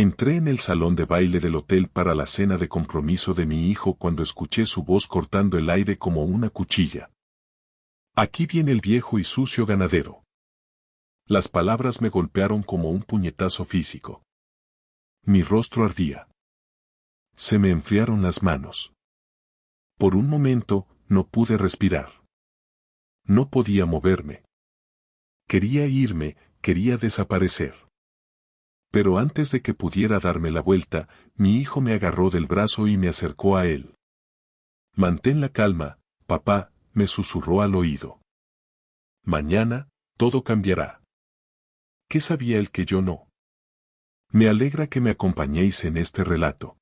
Entré en el salón de baile del hotel para la cena de compromiso de mi hijo cuando escuché su voz cortando el aire como una cuchilla. Aquí viene el viejo y sucio ganadero. Las palabras me golpearon como un puñetazo físico. Mi rostro ardía. Se me enfriaron las manos. Por un momento, no pude respirar. No podía moverme. Quería irme, quería desaparecer. Pero antes de que pudiera darme la vuelta, mi hijo me agarró del brazo y me acercó a él. Mantén la calma, papá, me susurró al oído. Mañana, todo cambiará. ¿Qué sabía él que yo no? Me alegra que me acompañéis en este relato.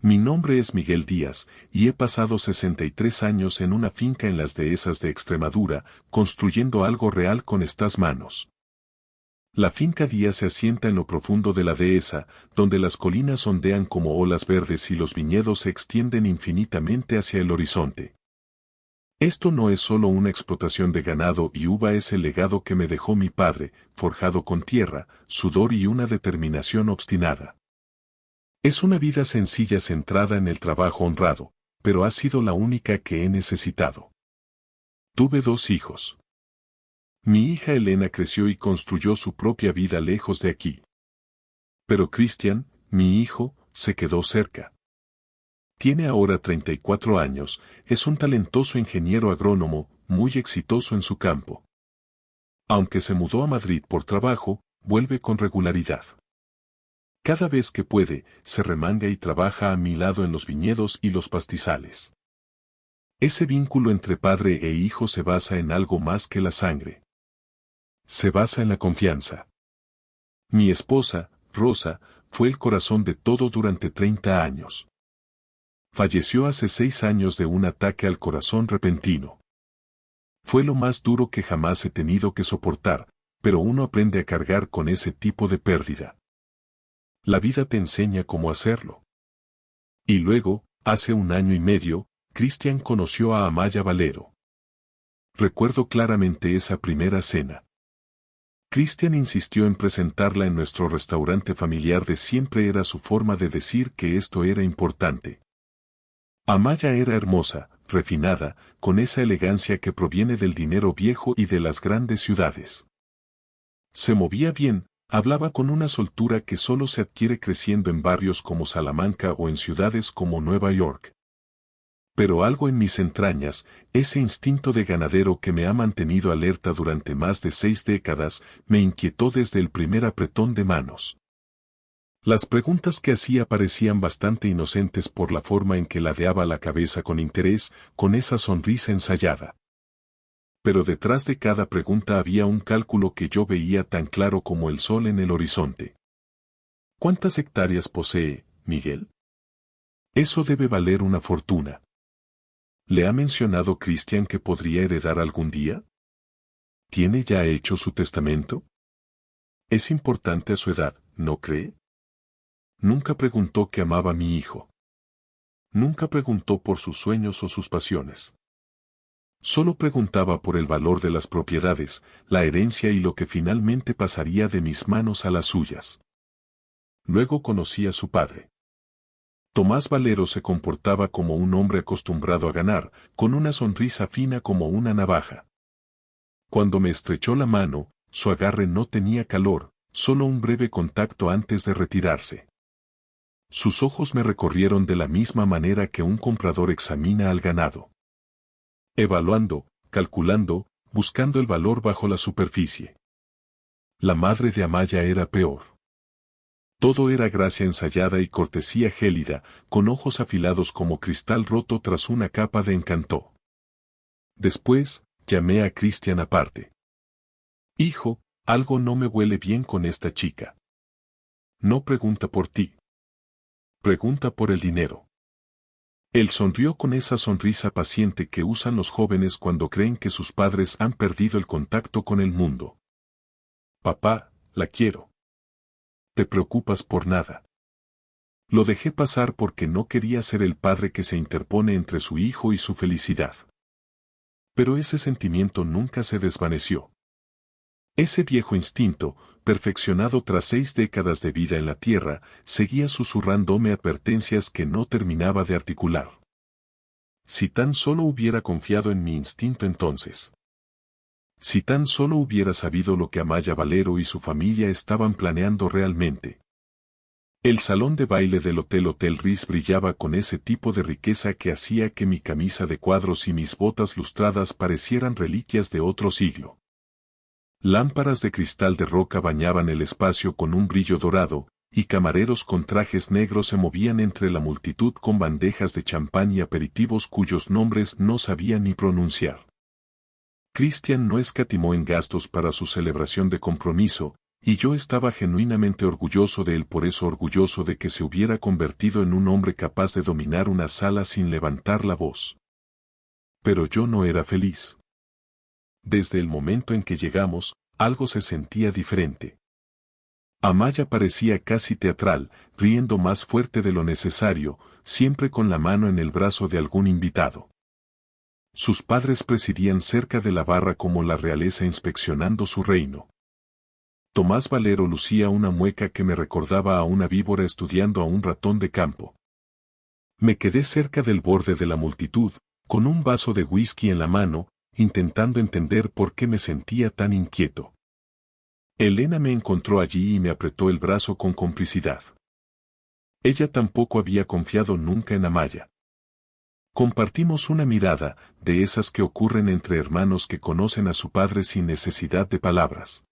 Mi nombre es Miguel Díaz, y he pasado 63 años en una finca en las dehesas de Extremadura, construyendo algo real con estas manos. La finca Díaz se asienta en lo profundo de la dehesa, donde las colinas ondean como olas verdes y los viñedos se extienden infinitamente hacia el horizonte. Esto no es solo una explotación de ganado y uva, es el legado que me dejó mi padre, forjado con tierra, sudor y una determinación obstinada. Es una vida sencilla centrada en el trabajo honrado, pero ha sido la única que he necesitado. Tuve 2 hijos. Mi hija Elena creció y construyó su propia vida lejos de aquí. Pero Cristian, mi hijo, se quedó cerca. Tiene ahora 34 años, es un talentoso ingeniero agrónomo, muy exitoso en su campo. Aunque se mudó a Madrid por trabajo, vuelve con regularidad. Cada vez que puede, se remanga y trabaja a mi lado en los viñedos y los pastizales. Ese vínculo entre padre e hijo se basa en algo más que la sangre. Se basa en la confianza. Mi esposa, Rosa, fue el corazón de todo durante 30 años. Falleció hace 6 años de un ataque al corazón repentino. Fue lo más duro que jamás he tenido que soportar, pero uno aprende a cargar con ese tipo de pérdida. La vida te enseña cómo hacerlo. Y luego, hace 1 año y medio, Cristian conoció a Amaya Valero. Recuerdo claramente esa primera cena. Cristian insistió en presentarla en nuestro restaurante familiar de siempre, era su forma de decir que esto era importante. Amaya era hermosa, refinada, con esa elegancia que proviene del dinero viejo y de las grandes ciudades. Se movía bien, hablaba con una soltura que solo se adquiere creciendo en barrios como Salamanca o en ciudades como Nueva York. Pero algo en mis entrañas, ese instinto de ganadero que me ha mantenido alerta durante más de 6 décadas, me inquietó desde el primer apretón de manos. Las preguntas que hacía parecían bastante inocentes por la forma en que ladeaba la cabeza con interés, con esa sonrisa ensayada. Pero detrás de cada pregunta había un cálculo que yo veía tan claro como el sol en el horizonte. ¿Cuántas hectáreas posee, Miguel? Eso debe valer una fortuna. ¿Le ha mencionado Cristian que podría heredar algún día? ¿Tiene ya hecho su testamento? Es importante a su edad, ¿no cree? Nunca preguntó que amaba a mi hijo. Nunca preguntó por sus sueños o sus pasiones. Solo preguntaba por el valor de las propiedades, la herencia y lo que finalmente pasaría de mis manos a las suyas. Luego conocí a su padre. Tomás Valero se comportaba como un hombre acostumbrado a ganar, con una sonrisa fina como una navaja. Cuando me estrechó la mano, su agarre no tenía calor, solo un breve contacto antes de retirarse. Sus ojos me recorrieron de la misma manera que un comprador examina al ganado. Evaluando, calculando, buscando el valor bajo la superficie. La madre de Amaya era peor. Todo era gracia ensayada y cortesía gélida, con ojos afilados como cristal roto tras una capa de encanto. Después, llamé a Cristian aparte. Hijo, algo no me huele bien con esta chica. No pregunta por ti. Pregunta por el dinero. Él sonrió con esa sonrisa paciente que usan los jóvenes cuando creen que sus padres han perdido el contacto con el mundo. Papá, la quiero. Te preocupas por nada. Lo dejé pasar porque no quería ser el padre que se interpone entre su hijo y su felicidad. Pero ese sentimiento nunca se desvaneció. Ese viejo instinto, perfeccionado tras 6 décadas de vida en la tierra, seguía susurrándome advertencias que no terminaba de articular. Si tan solo hubiera confiado en mi instinto entonces. Si tan solo hubiera sabido lo que Amaya Valero y su familia estaban planeando realmente. El salón de baile del Hotel Ritz brillaba con ese tipo de riqueza que hacía que mi camisa de cuadros y mis botas lustradas parecieran reliquias de otro siglo. Lámparas de cristal de roca bañaban el espacio con un brillo dorado, y camareros con trajes negros se movían entre la multitud con bandejas de champán y aperitivos cuyos nombres no sabía ni pronunciar. Christian no escatimó en gastos para su celebración de compromiso, y yo estaba genuinamente orgulloso de él, por eso orgulloso de que se hubiera convertido en un hombre capaz de dominar una sala sin levantar la voz. Pero yo no era feliz. Desde el momento en que llegamos, algo se sentía diferente. Amaya parecía casi teatral, riendo más fuerte de lo necesario, siempre con la mano en el brazo de algún invitado. Sus padres presidían cerca de la barra como la realeza inspeccionando su reino. Tomás Valero lucía una mueca que me recordaba a una víbora estudiando a un ratón de campo. Me quedé cerca del borde de la multitud, con un vaso de whisky en la mano, intentando entender por qué me sentía tan inquieto. Elena me encontró allí y me apretó el brazo con complicidad. Ella tampoco había confiado nunca en Amaya. Compartimos una mirada, de esas que ocurren entre hermanos que conocen a su padre sin necesidad de palabras.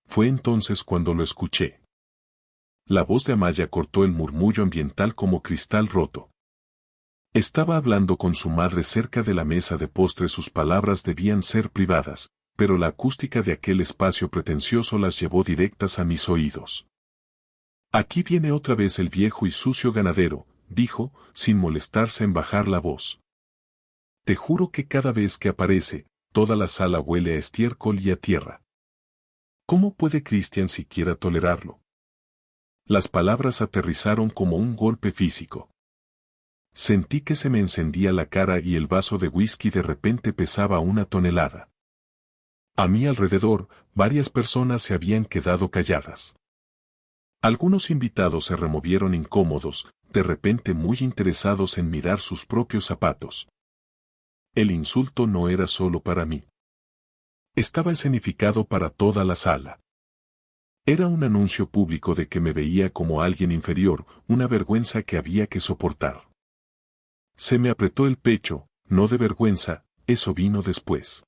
Fue entonces cuando lo escuché. La voz de Amaya cortó el murmullo ambiental como cristal roto. Estaba hablando con su madre cerca de la mesa de postres. Sus palabras debían ser privadas, pero la acústica de aquel espacio pretencioso las llevó directas a mis oídos. Aquí viene otra vez el viejo y sucio ganadero, dijo, sin molestarse en bajar la voz. Te juro que cada vez que aparece, toda la sala huele a estiércol y a tierra. ¿Cómo puede Christian siquiera tolerarlo? Las palabras aterrizaron como un golpe físico. Sentí que se me encendía la cara y el vaso de whisky de repente pesaba 1 tonelada. A mi alrededor, varias personas se habían quedado calladas. Algunos invitados se removieron incómodos, de repente muy interesados en mirar sus propios zapatos. El insulto no era solo para mí. Estaba escenificado para toda la sala. Era un anuncio público de que me veía como alguien inferior, una vergüenza que había que soportar. Se me apretó el pecho, no de vergüenza, eso vino después.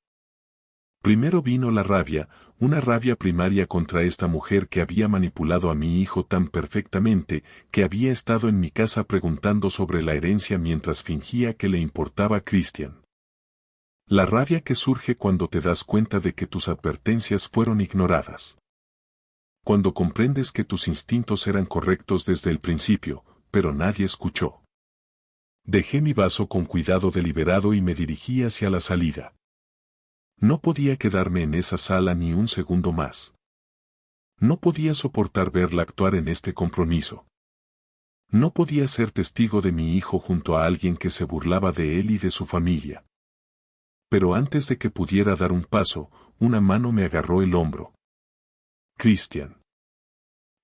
Primero vino la rabia, una rabia primaria contra esta mujer que había manipulado a mi hijo tan perfectamente, que había estado en mi casa preguntando sobre la herencia mientras fingía que le importaba a Christian. La rabia que surge cuando te das cuenta de que tus advertencias fueron ignoradas. Cuando comprendes que tus instintos eran correctos desde el principio, pero nadie escuchó. Dejé mi vaso con cuidado deliberado y me dirigí hacia la salida. No podía quedarme en esa sala ni un segundo más. No podía soportar verla actuar en este compromiso. No podía ser testigo de mi hijo junto a alguien que se burlaba de él y de su familia. Pero antes de que pudiera dar un paso, una mano me agarró el hombro. Christian.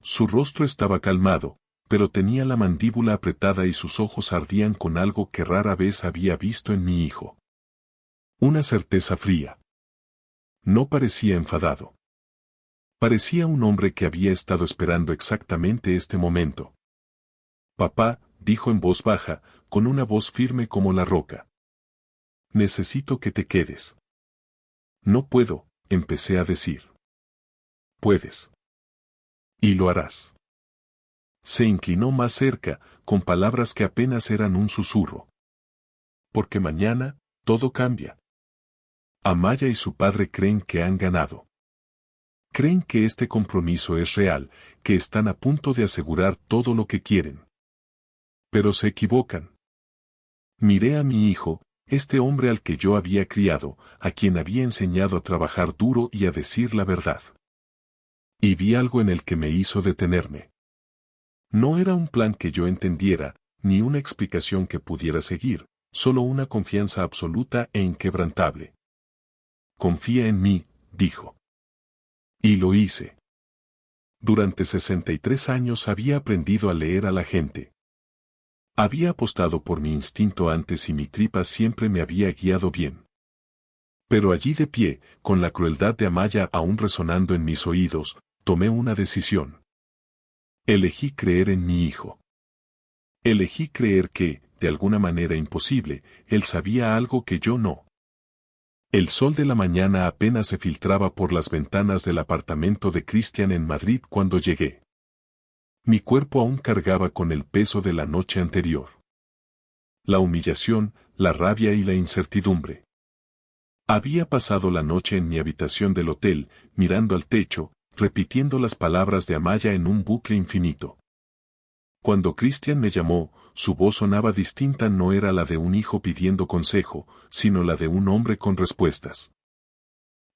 Su rostro estaba calmado, pero tenía la mandíbula apretada y sus ojos ardían con algo que rara vez había visto en mi hijo. Una certeza fría. No parecía enfadado. Parecía un hombre que había estado esperando exactamente este momento. Papá, dijo en voz baja, con una voz firme como la roca. Necesito que te quedes. No puedo, empecé a decir. Puedes. Y lo harás. Se inclinó más cerca, con palabras que apenas eran un susurro. Porque mañana, todo cambia. Amaya y su padre creen que han ganado. Creen que este compromiso es real, que están a punto de asegurar todo lo que quieren. Pero se equivocan. Miré a mi hijo, este hombre al que yo había criado, a quien había enseñado a trabajar duro y a decir la verdad. Y vi algo en el que me hizo detenerme. No era un plan que yo entendiera, ni una explicación que pudiera seguir, solo una confianza absoluta e inquebrantable. Confía en mí, dijo. Y lo hice. Durante 63 años había aprendido a leer a la gente. Había apostado por mi instinto antes y mi tripa siempre me había guiado bien. Pero allí de pie, con la crueldad de Amaya aún resonando en mis oídos, tomé una decisión. Elegí creer en mi hijo. Elegí creer que, de alguna manera imposible, él sabía algo que yo no. El sol de la mañana apenas se filtraba por las ventanas del apartamento de Cristian en Madrid cuando llegué. Mi cuerpo aún cargaba con el peso de la noche anterior. La humillación, la rabia y la incertidumbre. Había pasado la noche en mi habitación del hotel, mirando al techo, repitiendo las palabras de Amaya en un bucle infinito. Cuando Cristian me llamó, su voz sonaba distinta, no era la de un hijo pidiendo consejo, sino la de un hombre con respuestas.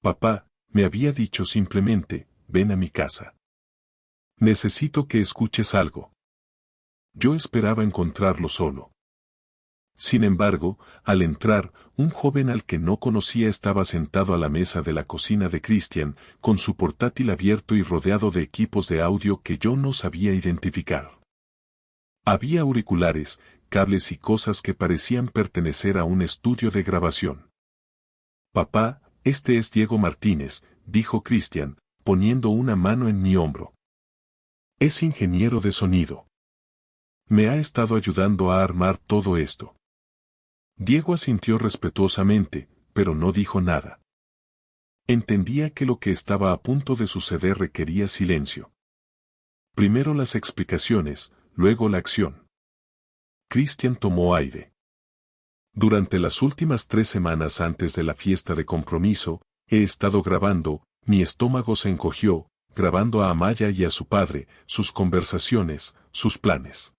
Papá, me había dicho simplemente, ven a mi casa. Necesito que escuches algo. Yo esperaba encontrarlo solo. Sin embargo, al entrar, un joven al que no conocía estaba sentado a la mesa de la cocina de Cristian, con su portátil abierto y rodeado de equipos de audio que yo no sabía identificar. Había auriculares, cables y cosas que parecían pertenecer a un estudio de grabación. Papá, este es Diego Martínez, dijo Cristian, poniendo una mano en mi hombro. Es ingeniero de sonido. Me ha estado ayudando a armar todo esto. Diego asintió respetuosamente, pero no dijo nada. Entendía que lo que estaba a punto de suceder requería silencio. Primero las explicaciones, luego la acción. Cristian tomó aire. Durante las últimas 3 semanas antes de la fiesta de compromiso, he estado grabando, mi estómago se encogió, grabando a Amaya y a su padre, sus conversaciones, sus planes.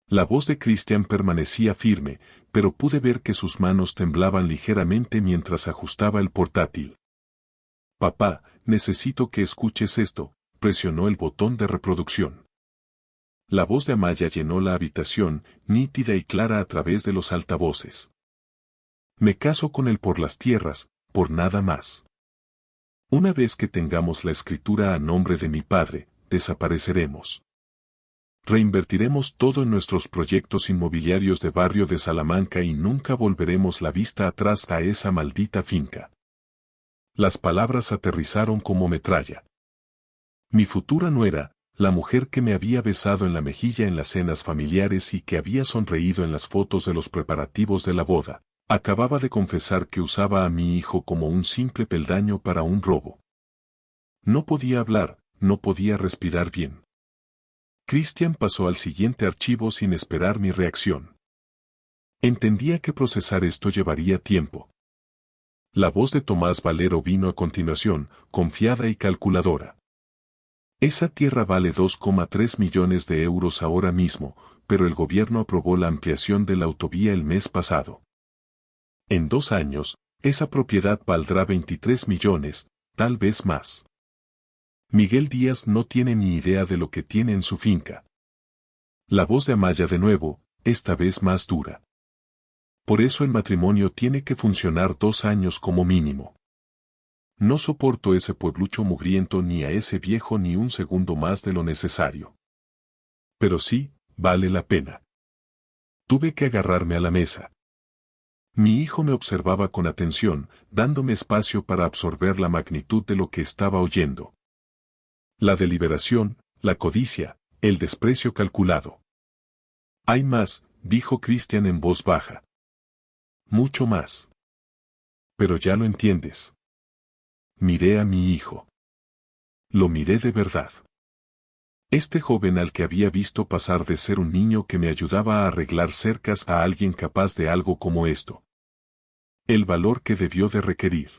La voz de Cristian permanecía firme, pero pude ver que sus manos temblaban ligeramente mientras ajustaba el portátil. Papá, necesito que escuches esto, presionó el botón de reproducción. La voz de Amaya llenó la habitación, nítida y clara a través de los altavoces. Me caso con él por las tierras, por nada más. Una vez que tengamos la escritura a nombre de mi padre, desapareceremos. Reinvertiremos todo en nuestros proyectos inmobiliarios de barrio de Salamanca y nunca volveremos la vista atrás a esa maldita finca. Las palabras aterrizaron como metralla. Mi futura nuera, la mujer que me había besado en la mejilla en las cenas familiares y que había sonreído en las fotos de los preparativos de la boda, acababa de confesar que usaba a mi hijo como un simple peldaño para un robo. No podía hablar, no podía respirar bien. Cristian pasó al siguiente archivo sin esperar mi reacción. Entendía que procesar esto llevaría tiempo. La voz de Tomás Valero vino a continuación, confiada y calculadora. Esa tierra vale 2,3 millones de euros ahora mismo, pero el gobierno aprobó la ampliación de la autovía el mes pasado. En 2 años, esa propiedad valdrá 23 millones, tal vez más. Miguel Díaz no tiene ni idea de lo que tiene en su finca. La voz de Amaya de nuevo, esta vez más dura. Por eso el matrimonio tiene que funcionar 2 años como mínimo. No soporto ese pueblucho mugriento ni a ese viejo ni un segundo más de lo necesario. Pero sí, vale la pena. Tuve que agarrarme a la mesa. Mi hijo me observaba con atención, dándome espacio para absorber la magnitud de lo que estaba oyendo. La deliberación, la codicia, el desprecio calculado. Hay más, dijo Cristian en voz baja. Mucho más. Pero ya lo entiendes. Miré a mi hijo. Lo miré de verdad. Este joven al que había visto pasar de ser un niño que me ayudaba a arreglar cercas a alguien capaz de algo como esto. El valor que debió de requerir.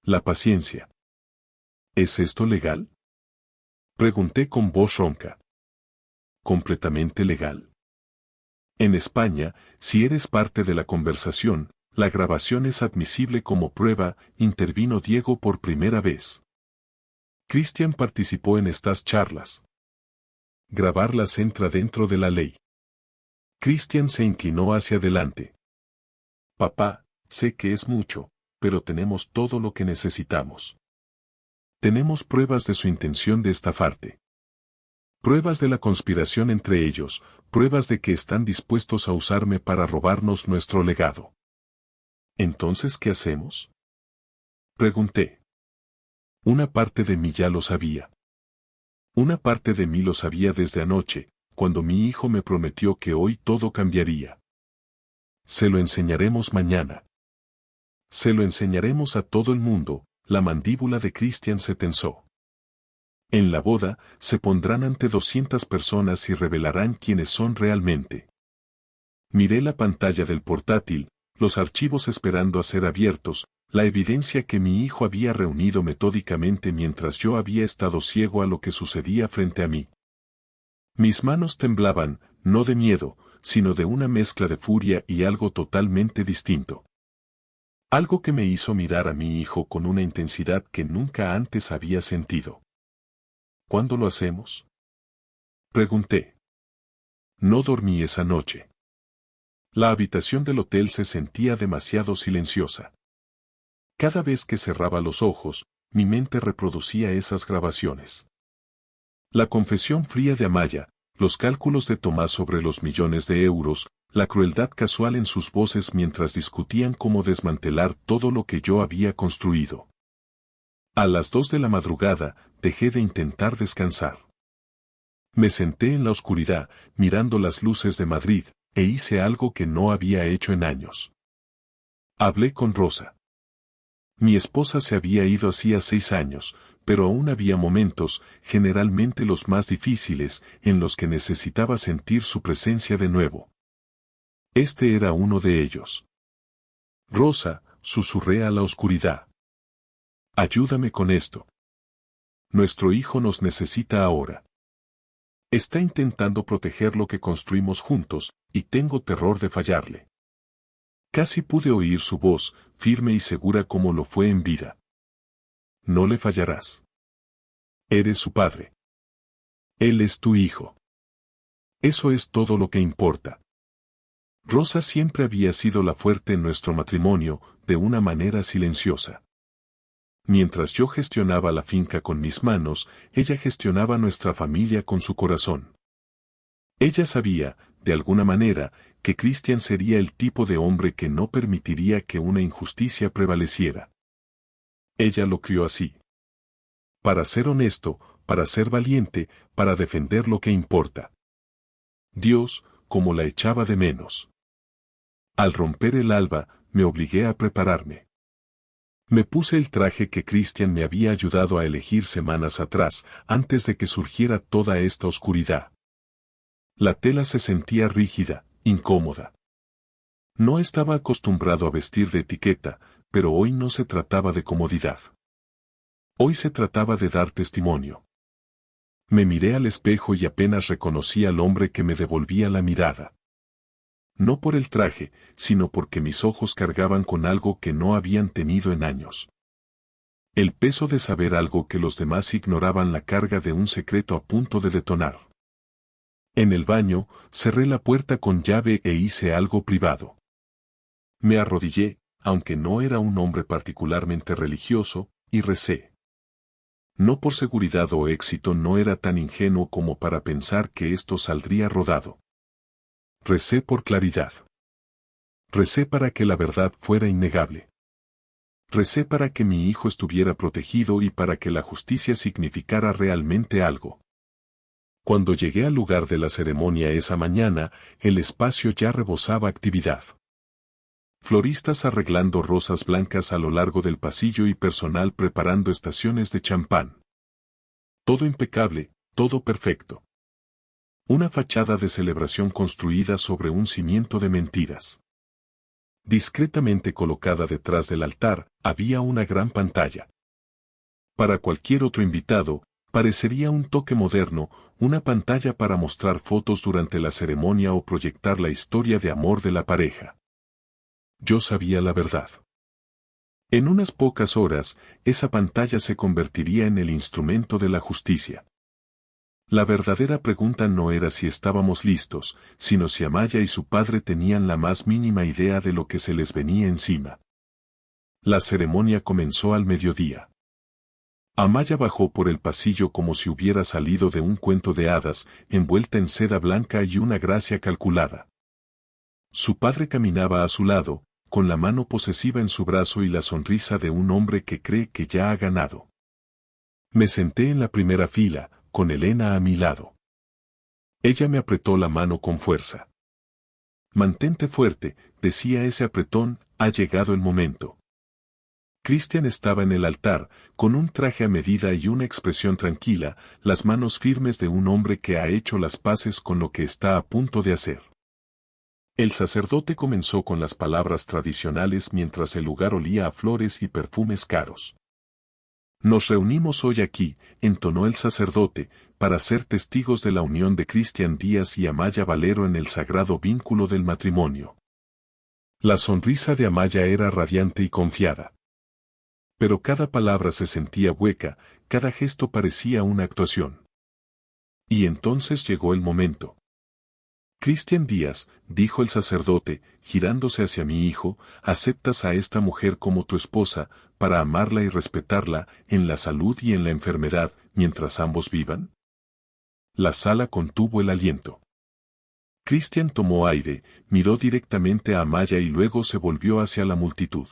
La paciencia. ¿Es esto legal? Pregunté con voz ronca. Completamente legal. En España, si eres parte de la conversación, la grabación es admisible como prueba, intervino Diego por primera vez. Cristian participó en estas charlas. Grabarlas entra dentro de la ley. Cristian se inclinó hacia adelante. Papá, sé que es mucho, pero tenemos todo lo que necesitamos. Tenemos pruebas de su intención de estafarte. Pruebas de la conspiración entre ellos, pruebas de que están dispuestos a usarme para robarnos nuestro legado. ¿Entonces qué hacemos?, pregunté. Una parte de mí ya lo sabía. Una parte de mí lo sabía desde anoche, cuando mi hijo me prometió que hoy todo cambiaría. Se lo enseñaremos mañana. Se lo enseñaremos a todo el mundo. La mandíbula de Christian se tensó. En la boda, se pondrán ante 200 personas y revelarán quiénes son realmente. Miré la pantalla del portátil, los archivos esperando a ser abiertos, la evidencia que mi hijo había reunido metódicamente mientras yo había estado ciego a lo que sucedía frente a mí. Mis manos temblaban, no de miedo, sino de una mezcla de furia y algo totalmente distinto. Algo que me hizo mirar a mi hijo con una intensidad que nunca antes había sentido. ¿Cuándo lo hacemos?, pregunté. No dormí esa noche. La habitación del hotel se sentía demasiado silenciosa. Cada vez que cerraba los ojos, mi mente reproducía esas grabaciones. La confesión fría de Amaya, los cálculos de Tomás sobre los millones de euros, la crueldad casual en sus voces mientras discutían cómo desmantelar todo lo que yo había construido. A las 2 de la madrugada, dejé de intentar descansar. Me senté en la oscuridad, mirando las luces de Madrid, e hice algo que no había hecho en años. Hablé con Rosa. Mi esposa se había ido hacía 6 años, pero aún había momentos, generalmente los más difíciles, en los que necesitaba sentir su presencia de nuevo. Este era uno de ellos. Rosa, susurré a la oscuridad. Ayúdame con esto. Nuestro hijo nos necesita ahora. Está intentando proteger lo que construimos juntos, y tengo terror de fallarle. Casi pude oír su voz, firme y segura como lo fue en vida. No le fallarás. Eres su padre. Él es tu hijo. Eso es todo lo que importa. Rosa siempre había sido la fuerte en nuestro matrimonio, de una manera silenciosa. Mientras yo gestionaba la finca con mis manos, ella gestionaba nuestra familia con su corazón. Ella sabía, de alguna manera, que Christian sería el tipo de hombre que no permitiría que una injusticia prevaleciera. Ella lo crió así. Para ser honesto, para ser valiente, para defender lo que importa. Dios, como la echaba de menos. Al romper el alba, me obligué a prepararme. Me puse el traje que Christian me había ayudado a elegir semanas atrás, antes de que surgiera toda esta oscuridad. La tela se sentía rígida, incómoda. No estaba acostumbrado a vestir de etiqueta, pero hoy no se trataba de comodidad. Hoy se trataba de dar testimonio. Me miré al espejo y apenas reconocí al hombre que me devolvía la mirada. No por el traje, sino porque mis ojos cargaban con algo que no habían tenido en años. El peso de saber algo que los demás ignoraban, la carga de un secreto a punto de detonar. En el baño, cerré la puerta con llave e hice algo privado. Me arrodillé, aunque no era un hombre particularmente religioso, y recé. No por seguridad o éxito, no era tan ingenuo como para pensar que esto saldría rodado. Recé por claridad. Recé para que la verdad fuera innegable. Recé para que mi hijo estuviera protegido y para que la justicia significara realmente algo. Cuando llegué al lugar de la ceremonia esa mañana, el espacio ya rebosaba actividad. Floristas arreglando rosas blancas a lo largo del pasillo y personal preparando estaciones de champán. Todo impecable, todo perfecto. Una fachada de celebración construida sobre un cimiento de mentiras. Discretamente colocada detrás del altar, había una gran pantalla. Para cualquier otro invitado, parecería un toque moderno, una pantalla para mostrar fotos durante la ceremonia o proyectar la historia de amor de la pareja. Yo sabía la verdad. En unas pocas horas, esa pantalla se convertiría en el instrumento de la justicia. La verdadera pregunta no era si estábamos listos, sino si Amaya y su padre tenían la más mínima idea de lo que se les venía encima. La ceremonia comenzó al mediodía. Amaya bajó por el pasillo como si hubiera salido de un cuento de hadas, envuelta en seda blanca y una gracia calculada. Su padre caminaba a su lado, con la mano posesiva en su brazo y la sonrisa de un hombre que cree que ya ha ganado. Me senté en la primera fila, con Elena a mi lado. Ella me apretó la mano con fuerza. Mantente fuerte, decía ese apretón, ha llegado el momento. Cristian estaba en el altar, con un traje a medida y una expresión tranquila, las manos firmes de un hombre que ha hecho las paces con lo que está a punto de hacer. El sacerdote comenzó con las palabras tradicionales mientras el lugar olía a flores y perfumes caros. Nos reunimos hoy aquí, entonó el sacerdote, para ser testigos de la unión de Cristian Díaz y Amaya Valero en el sagrado vínculo del matrimonio. La sonrisa de Amaya era radiante y confiada. Pero cada palabra se sentía hueca, cada gesto parecía una actuación. Y entonces llegó el momento. Cristian Díaz, dijo el sacerdote, girándose hacia mi hijo, ¿aceptas a esta mujer como tu esposa, para amarla y respetarla, en la salud y en la enfermedad, mientras ambos vivan? La sala contuvo el aliento. Cristian tomó aire, miró directamente a Amaya y luego se volvió hacia la multitud.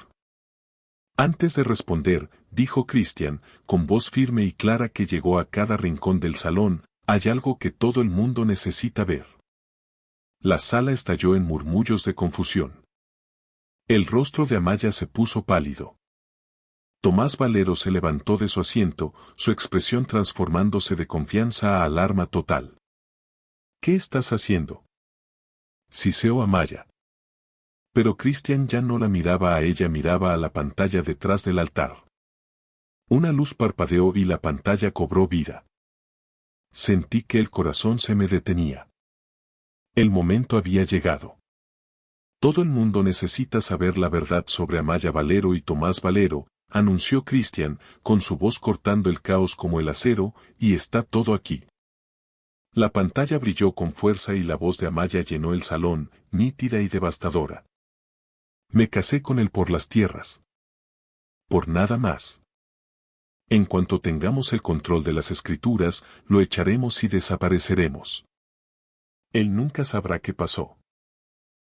Antes de responder, dijo Cristian, con voz firme y clara que llegó a cada rincón del salón, hay algo que todo el mundo necesita ver. La sala estalló en murmullos de confusión. El rostro de Amaya se puso pálido. Tomás Valero se levantó de su asiento, su expresión transformándose de confianza a alarma total. ¿Qué estás haciendo? Siseó Amaya. Pero Cristian ya no la miraba a ella, miraba a la pantalla detrás del altar. Una luz parpadeó y la pantalla cobró vida. Sentí que el corazón se me detenía. El momento había llegado. Todo el mundo necesita saber la verdad sobre Amaya Valero y Tomás Valero, anunció Cristian, con su voz cortando el caos como el acero, y está todo aquí. La pantalla brilló con fuerza y la voz de Amaya llenó el salón, nítida y devastadora. Me casé con él por las tierras. Por nada más. En cuanto tengamos el control de las escrituras, lo echaremos y desapareceremos. Él nunca sabrá qué pasó.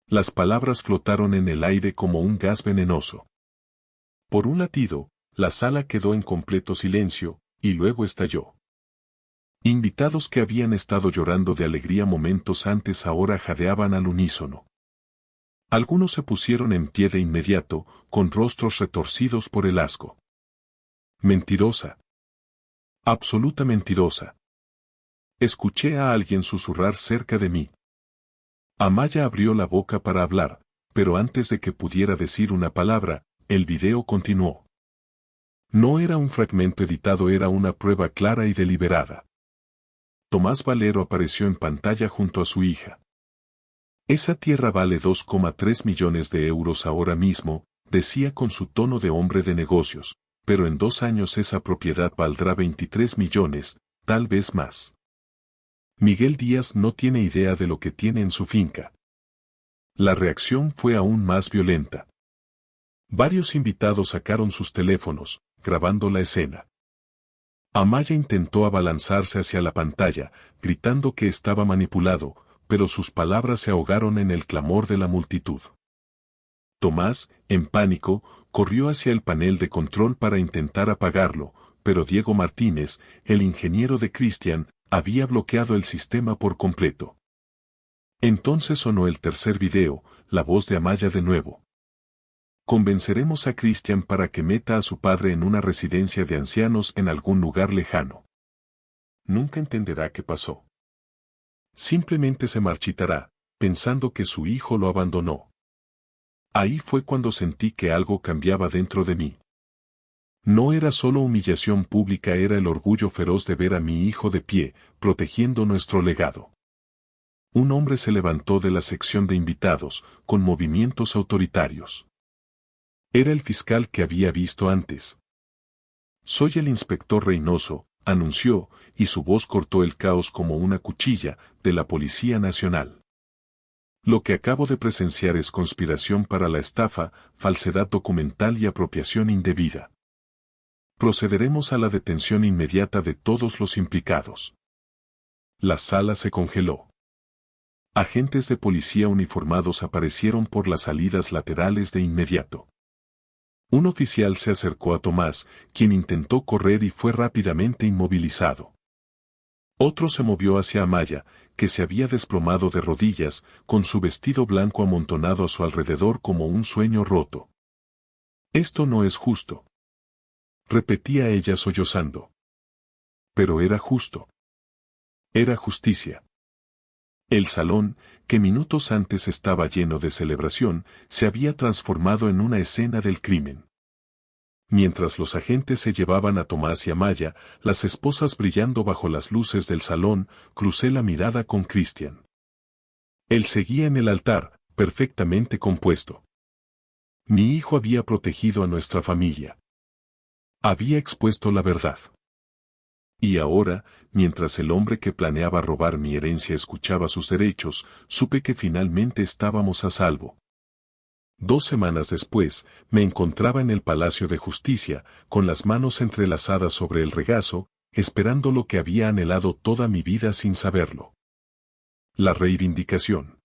Las palabras flotaron en el aire como un gas venenoso. Por un latido, la sala quedó en completo silencio, y luego estalló. Invitados que habían estado llorando de alegría momentos antes ahora jadeaban al unísono. Algunos se pusieron en pie de inmediato, con rostros retorcidos por el asco. Mentirosa. Absoluta mentirosa. Escuché a alguien susurrar cerca de mí. Amaya abrió la boca para hablar, pero antes de que pudiera decir una palabra, el video continuó. No era un fragmento editado, era una prueba clara y deliberada. Tomás Valero apareció en pantalla junto a su hija. Esa tierra vale 2,3 millones de euros ahora mismo, decía con su tono de hombre de negocios, pero en 2 años esa propiedad valdrá 23 millones, tal vez más. Miguel Díaz no tiene idea de lo que tiene en su finca. La reacción fue aún más violenta. Varios invitados sacaron sus teléfonos, grabando la escena. Amaya intentó abalanzarse hacia la pantalla, gritando que estaba manipulado, pero sus palabras se ahogaron en el clamor de la multitud. Tomás, en pánico, corrió hacia el panel de control para intentar apagarlo, pero Diego Martínez, el ingeniero de Cristian, había bloqueado el sistema por completo. Entonces sonó el tercer video, la voz de Amaya de nuevo. Convenceremos a Cristian para que meta a su padre en una residencia de ancianos en algún lugar lejano. Nunca entenderá qué pasó. Simplemente se marchitará, pensando que su hijo lo abandonó. Ahí fue cuando sentí que algo cambiaba dentro de mí. No era solo humillación pública, era el orgullo feroz de ver a mi hijo de pie, protegiendo nuestro legado. Un hombre se levantó de la sección de invitados, con movimientos autoritarios. Era el fiscal que había visto antes. Soy el inspector Reynoso, anunció, y su voz cortó el caos como una cuchilla, de la Policía Nacional. Lo que acabo de presenciar es conspiración para la estafa, falsedad documental y apropiación indebida. Procederemos a la detención inmediata de todos los implicados. La sala se congeló. Agentes de policía uniformados aparecieron por las salidas laterales de inmediato. Un oficial se acercó a Tomás, quien intentó correr y fue rápidamente inmovilizado. Otro se movió hacia Amaya, que se había desplomado de rodillas, con su vestido blanco amontonado a su alrededor como un sueño roto. «Esto no es justo», repetía ella sollozando. Pero era justo. Era justicia. El salón, que minutos antes estaba lleno de celebración, se había transformado en una escena del crimen. Mientras los agentes se llevaban a Tomás y a Maya, las esposas brillando bajo las luces del salón, crucé la mirada con Cristian. Él seguía en el altar, perfectamente compuesto. Mi hijo había protegido a nuestra familia. Había expuesto la verdad. Y ahora, mientras el hombre que planeaba robar mi herencia escuchaba sus derechos, supe que finalmente estábamos a salvo. 2 semanas después, me encontraba en el Palacio de Justicia, con las manos entrelazadas sobre el regazo, esperando lo que había anhelado toda mi vida sin saberlo. La reivindicación.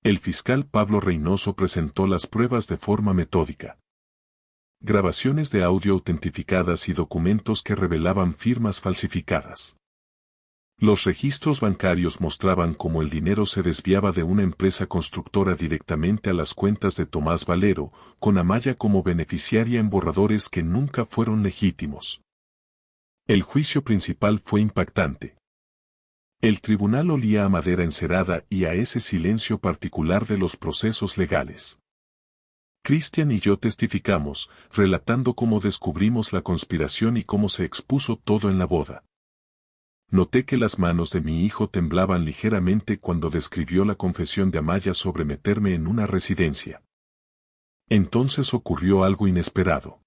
El fiscal Pablo Reynoso presentó las pruebas de forma metódica. Grabaciones de audio autentificadas y documentos que revelaban firmas falsificadas. Los registros bancarios mostraban cómo el dinero se desviaba de una empresa constructora directamente a las cuentas de Tomás Valero, con Amaya como beneficiaria en borradores que nunca fueron legítimos. El juicio principal fue impactante. El tribunal olía a madera encerada y a ese silencio particular de los procesos legales. Cristian y yo testificamos, relatando cómo descubrimos la conspiración y cómo se expuso todo en la boda. Noté que las manos de mi hijo temblaban ligeramente cuando describió la confesión de Amaya sobre meterme en una residencia. Entonces ocurrió algo inesperado.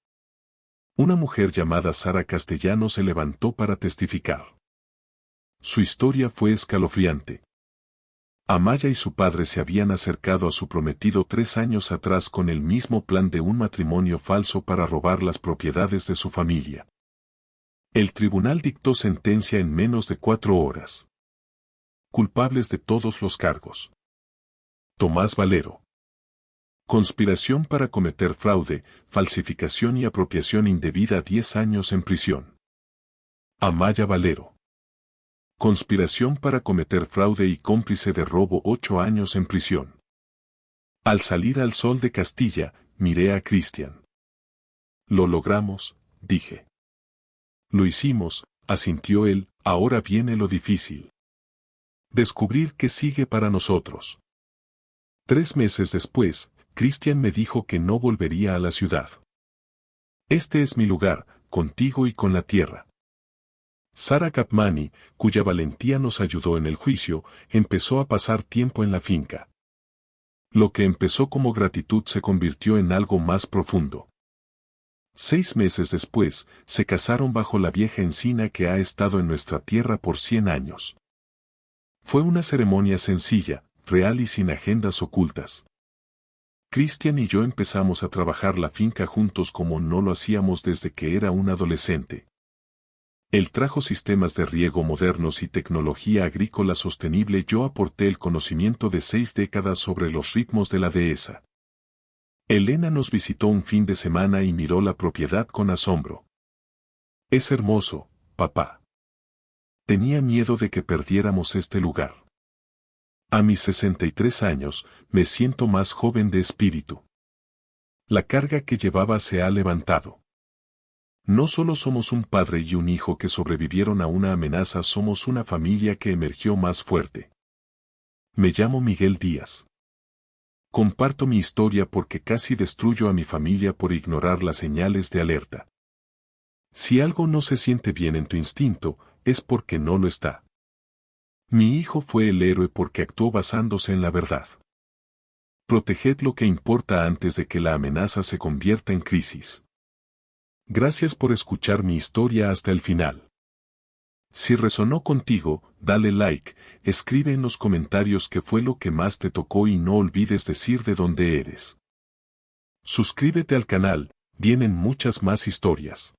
Una mujer llamada Sara Castellano se levantó para testificar. Su historia fue escalofriante. Amaya y su padre se habían acercado a su prometido 3 años atrás con el mismo plan de un matrimonio falso para robar las propiedades de su familia. El tribunal dictó sentencia en menos de 4 horas. Culpables de todos los cargos. Tomás Valero. Conspiración para cometer fraude, falsificación y apropiación indebida 10 años en prisión. Amaya Valero. Conspiración para cometer fraude y cómplice de robo 8 años en prisión. Al salir al sol de Castilla, miré a Cristian. Lo logramos, dije. Lo hicimos, asintió él, ahora viene lo difícil. Descubrir qué sigue para nosotros. 3 meses después, Cristian me dijo que no volvería a la ciudad. Este es mi lugar, contigo y con la tierra. Sara Capmany, cuya valentía nos ayudó en el juicio, empezó a pasar tiempo en la finca. Lo que empezó como gratitud se convirtió en algo más profundo. 6 meses después, se casaron bajo la vieja encina que ha estado en nuestra tierra por 100 años. Fue una ceremonia sencilla, real y sin agendas ocultas. Cristian y yo empezamos a trabajar la finca juntos como no lo hacíamos desde que era un adolescente. Él trajo sistemas de riego modernos y tecnología agrícola sostenible. Yo aporté el conocimiento de 6 décadas sobre los ritmos de la dehesa. Elena nos visitó un fin de semana y miró la propiedad con asombro. Es hermoso, papá. Tenía miedo de que perdiéramos este lugar. A mis 63 años, me siento más joven de espíritu. La carga que llevaba se ha levantado. No solo somos un padre y un hijo que sobrevivieron a una amenaza, somos una familia que emergió más fuerte. Me llamo Miguel Díaz. Comparto mi historia porque casi destruyo a mi familia por ignorar las señales de alerta. Si algo no se siente bien en tu instinto, es porque no lo está. Mi hijo fue el héroe porque actuó basándose en la verdad. Proteged lo que importa antes de que la amenaza se convierta en crisis. Gracias por escuchar mi historia hasta el final. Si resonó contigo, dale like, escribe en los comentarios qué fue lo que más te tocó y no olvides decir de dónde eres. Suscríbete al canal, vienen muchas más historias.